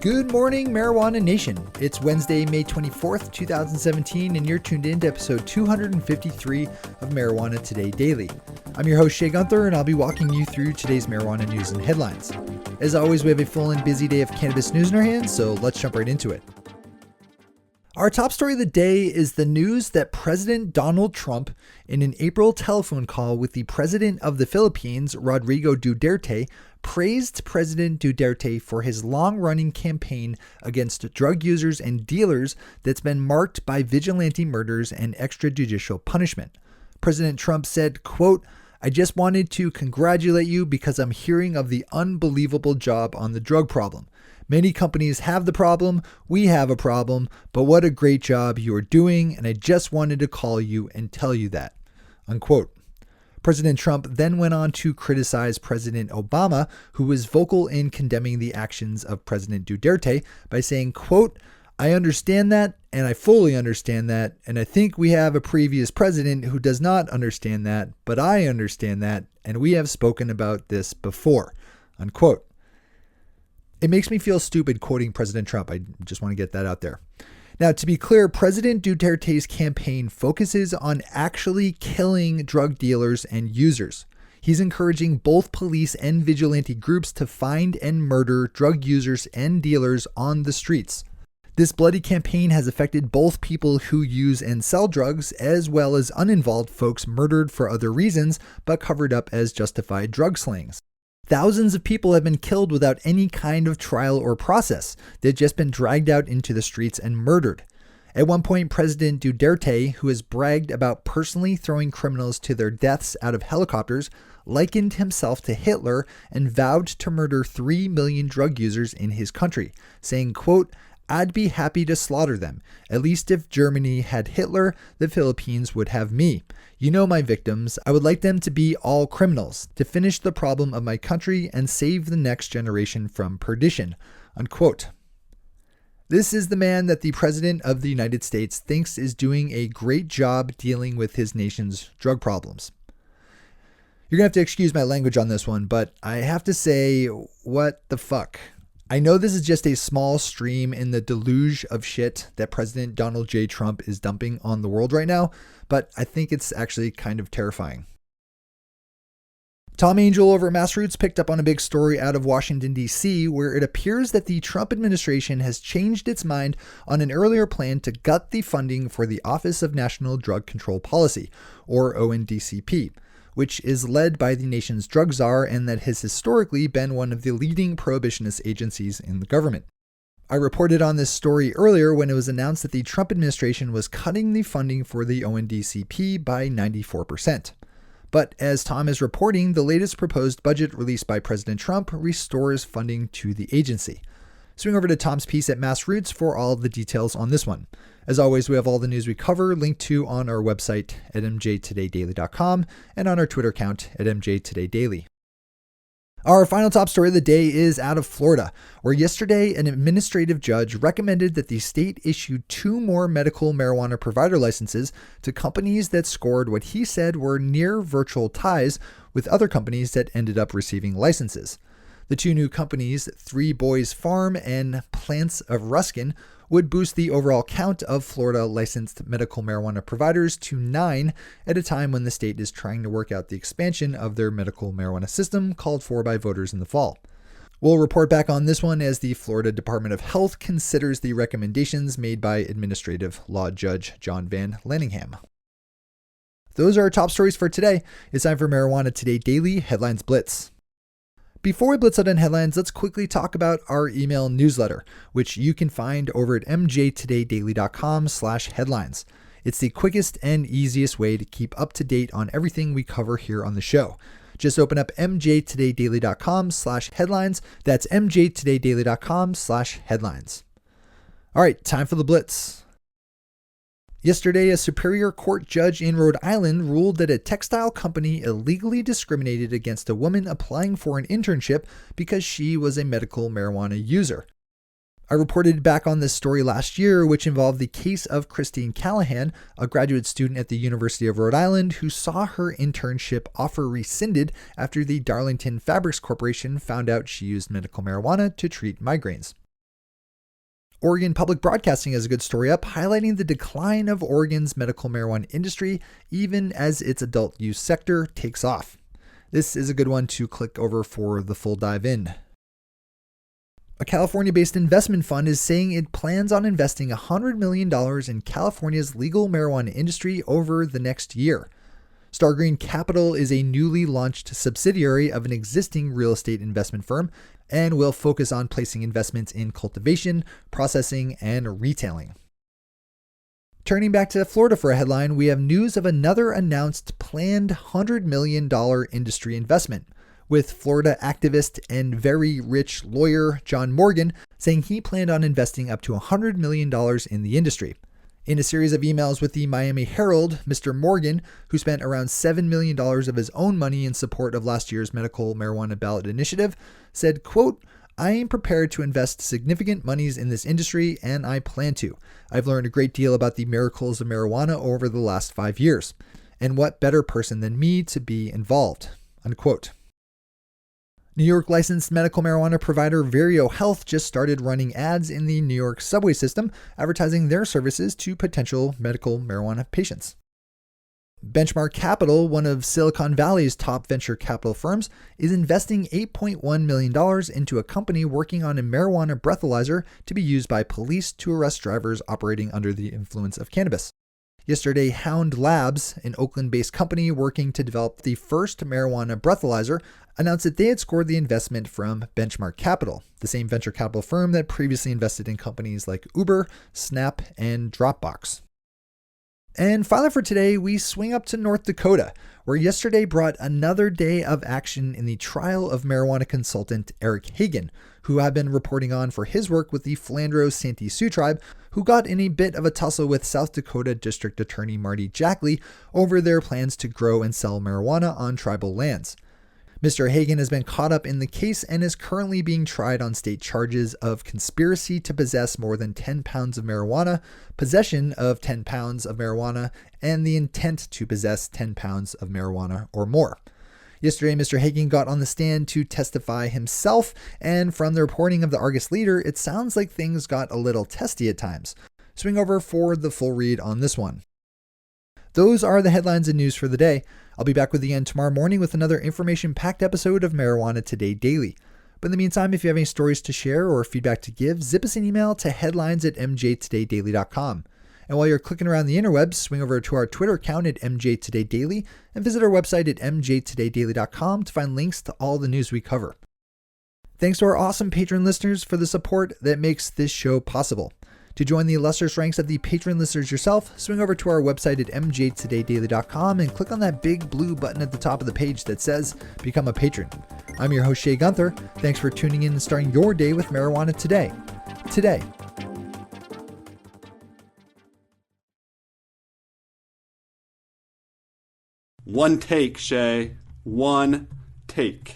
Good morning, Marijuana Nation. It's Wednesday, May 24th, 2017, and you're tuned in to episode 253 of Marijuana Today Daily. I'm your host, Shay Gunther, and I'll be walking you through today's marijuana news and headlines. As always, we have a full and busy day of cannabis news in our hands, so let's jump right into it. Our top story of the day is the news that President Donald Trump, in an April telephone call with the president of the Philippines, Rodrigo Duterte, praised President Duterte for his long-running campaign against drug users and dealers that's been marked by vigilante murders and extrajudicial punishment. President Trump said, quote, "I just wanted to congratulate you because I'm hearing of the unbelievable job on the drug problem. Many companies have the problem, we have a problem, but what a great job you are doing, and I just wanted to call you and tell you that," unquote. President Trump then went on to criticize President Obama, who was vocal in condemning the actions of President Duterte by saying, quote, "I understand that, and I fully understand that, and I think we have a previous president who does not understand that, but I understand that, and we have spoken about this before," unquote. It makes me feel stupid quoting President Trump. I just want to get that out there. Now, to be clear, President Duterte's campaign focuses on actually killing drug dealers and users. He's encouraging both police and vigilante groups to find and murder drug users and dealers on the streets. This bloody campaign has affected both people who use and sell drugs, as well as uninvolved folks murdered for other reasons, but covered up as justified drug slings. Thousands of people have been killed without any kind of trial or process. They've just been dragged out into the streets and murdered. At one point, President Duterte, who has bragged about personally throwing criminals to their deaths out of helicopters, likened himself to Hitler and vowed to murder 3 million drug users in his country, saying, quote, "I'd be happy to slaughter them. At least if Germany had Hitler, the Philippines would have me. You know my victims. I would like them to be all criminals, to finish the problem of my country and save the next generation from perdition," unquote. This is the man that the President of the United States thinks is doing a great job dealing with his nation's drug problems. You're going to have to excuse my language on this one, but I have to say, what the fuck? I know this is just a small stream in the deluge of shit that President Donald J. Trump is dumping on the world right now, but I think it's actually kind of terrifying. Tom Angel over at Massroots picked up on a big story out of Washington, D.C., where it appears that the Trump administration has changed its mind on an earlier plan to gut the funding for the Office of National Drug Control Policy, or ONDCP, which is led by the nation's drug czar and that has historically been one of the leading prohibitionist agencies in the government. I reported on this story earlier when it was announced that the Trump administration was cutting the funding for the ONDCP by 94%. But as Tom is reporting, the latest proposed budget released by President Trump restores funding to the agency. Swing over to Tom's piece at Massroots for all the details on this one. As always, we have all the news we cover linked to on our website at mjtodaydaily.com and on our Twitter account at mjtodaydaily. Our final top story of the day is out of Florida, where yesterday an administrative judge recommended that the state issue 2 more medical marijuana provider licenses to companies that scored what he said were near virtual ties with other companies that ended up receiving licenses. The 2 new companies, 3 Boys Farm and Plants of Ruskin, would boost the overall count of Florida licensed medical marijuana providers to 9 at a time when the state is trying to work out the expansion of their medical marijuana system called for by voters in the fall. We'll report back on this one as the Florida Department of Health considers the recommendations made by Administrative Law Judge John Van Lanningham. Those are our top stories for today. It's time for Marijuana Today Daily Headlines Blitz. Before we blitz out on headlines, let's quickly talk about our email newsletter, which you can find over at mjtodaydaily.com/headlines. It's the quickest and easiest way to keep up to date on everything we cover here on the show. Just open up mjtodaydaily.com/headlines. That's mjtodaydaily.com/headlines. All right, time for the blitz. Yesterday, a Superior Court judge in Rhode Island ruled that a textile company illegally discriminated against a woman applying for an internship because she was a medical marijuana user. I reported back on this story last year, which involved the case of Christine Callahan, a graduate student at the University of Rhode Island who saw her internship offer rescinded after the Darlington Fabrics Corporation found out she used medical marijuana to treat migraines. Oregon Public Broadcasting has a good story up highlighting the decline of Oregon's medical marijuana industry even as its adult use sector takes off. This is a good one to click over for the full dive in. A California-based investment fund is saying it plans on investing $100 million in California's legal marijuana industry over the next year. Stargreen Capital is a newly launched subsidiary of an existing real estate investment firm and will focus on placing investments in cultivation, processing, and retailing. Turning back to Florida for a headline, we have news of another announced planned $100 million industry investment, with Florida activist and very rich lawyer John Morgan saying he planned on investing up to $100 million in the industry. In a series of emails with the Miami Herald, Mr. Morgan, who spent around $7 million of his own money in support of last year's medical marijuana ballot initiative, said, quote, "I am prepared to invest significant monies in this industry, and I plan to. I've learned a great deal about the miracles of marijuana over the last 5 years. And what better person than me to be involved?" Unquote. New York licensed medical marijuana provider Vireo Health just started running ads in the New York subway system, advertising their services to potential medical marijuana patients. Benchmark Capital, one of Silicon Valley's top venture capital firms, is investing $8.1 million into a company working on a marijuana breathalyzer to be used by police to arrest drivers operating under the influence of cannabis. Yesterday, Hound Labs, an Oakland-based company working to develop the first marijuana breathalyzer, announced that they had scored the investment from Benchmark Capital, the same venture capital firm that previously invested in companies like Uber, Snap, and Dropbox. And finally for today, we swing up to North Dakota, where yesterday brought another day of action in the trial of marijuana consultant Erik Haggin, who had been reporting on for his work with the Flandreau Santee Sioux tribe, who got in a bit of a tussle with South Dakota District Attorney Marty Jackley over their plans to grow and sell marijuana on tribal lands. Mr. Haggin has been caught up in the case and is currently being tried on state charges of conspiracy to possess more than 10 pounds of marijuana, possession of 10 pounds of marijuana, and the intent to possess 10 pounds of marijuana or more. Yesterday, Mr. Haggin got on the stand to testify himself, and from the reporting of the Argus Leader, it sounds like things got a little testy at times. Swing over for the full read on this one. Those are the headlines and news for the day. I'll be back with you again tomorrow morning with another information-packed episode of Marijuana Today Daily. But in the meantime, if you have any stories to share or feedback to give, zip us an email to headlines@mjtodaydaily.com. And while you're clicking around the interwebs, swing over to our Twitter account at mjtodaydaily and visit our website at mjtodaydaily.com to find links to all the news we cover. Thanks to our awesome patron listeners for the support that makes this show possible. To join the illustrious ranks of the patron listeners yourself, swing over to our website at mjtodaydaily.com and click on that big blue button at the top of the page that says Become a Patron. I'm your host, Shay Gunther. Thanks for tuning in and starting your day with Marijuana Today. One take, Shay. One take.